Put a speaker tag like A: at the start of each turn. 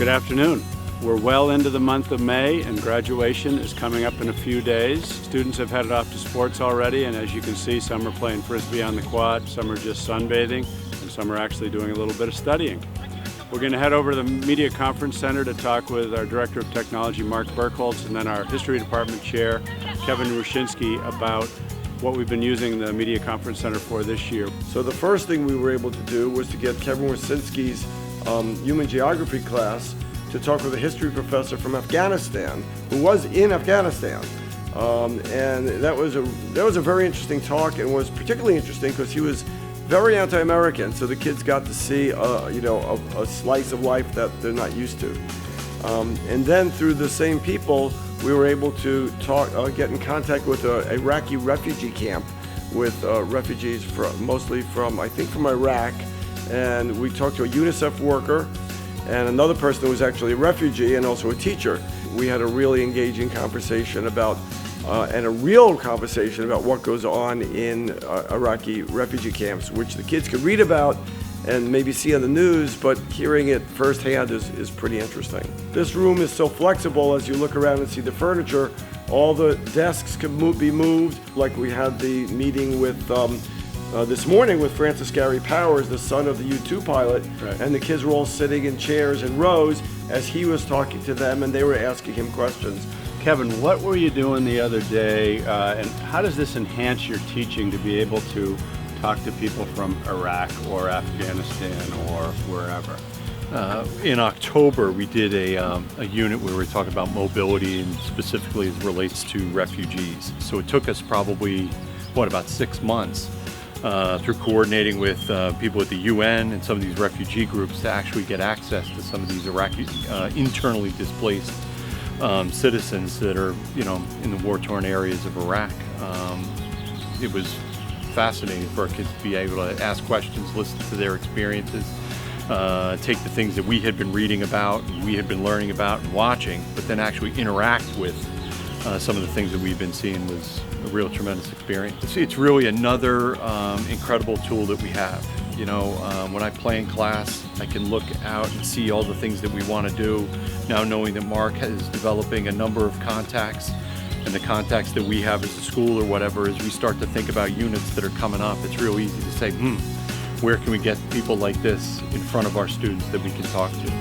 A: afternoon. We're well into the month of May and graduation is coming up in a few days. Students have headed off to sports already, and as you can see, some are playing frisbee on the quad, some are just sunbathing, and some are actually doing a little bit of studying. We're going to head over to the Media Conference Center to talk with our Director of Technology, Mark Burkholz, and then our History Department Chair, Kevin Wiercinski, about what we've been using the Media Conference Center for this year.
B: So the first thing we were able to do was to get Kevin Wiercinski's human geography class to talk with a history professor from Afghanistan, who was in Afghanistan. And that was a very interesting talk, and was particularly interesting because he was very anti-American, so the kids got to see a slice of life that they're not used to. And then through the same people, we were able to get in contact with an Iraqi refugee camp with refugees mostly from Iraq. And we talked to a UNICEF worker and another person who was actually a refugee and also a teacher. We had a really engaging conversation about what goes on in Iraqi refugee camps, which the kids could read about and maybe see on the news, but hearing it firsthand is pretty interesting. This room is so flexible. As you look around and see the furniture, all the desks can be moved. Like we had the meeting with this morning with Francis Gary Powers, the son of the U-2 pilot, right. And the kids were all sitting in chairs and rows as he was talking to them, and they were asking him questions.
A: Kevin, what were you doing the other day, and how does this enhance your teaching to be able to talk to people from Iraq or Afghanistan or wherever?
C: In October, we did a unit where we were talking about mobility, and specifically as it relates to refugees. So it took us probably, about 6 months through coordinating with people at the UN and some of these refugee groups to actually get access to some of these Iraqi internally displaced citizens that are, in the war-torn areas of Iraq. It was fascinating for our kids to be able to ask questions, listen to their experiences, take the things that we had been reading about, and we had been learning about and watching, but then actually interact with some of the things that we've been seeing. Was a real tremendous experience. It's really another incredible tool that we have. When I play in class, I can look out and see all the things that we want to do. Now knowing that Mark is developing a number of contacts, and the contacts that we have as a school or whatever, as we start to think about units that are coming up, it's real easy to say, where can we get people like this in front of our students that we can talk to?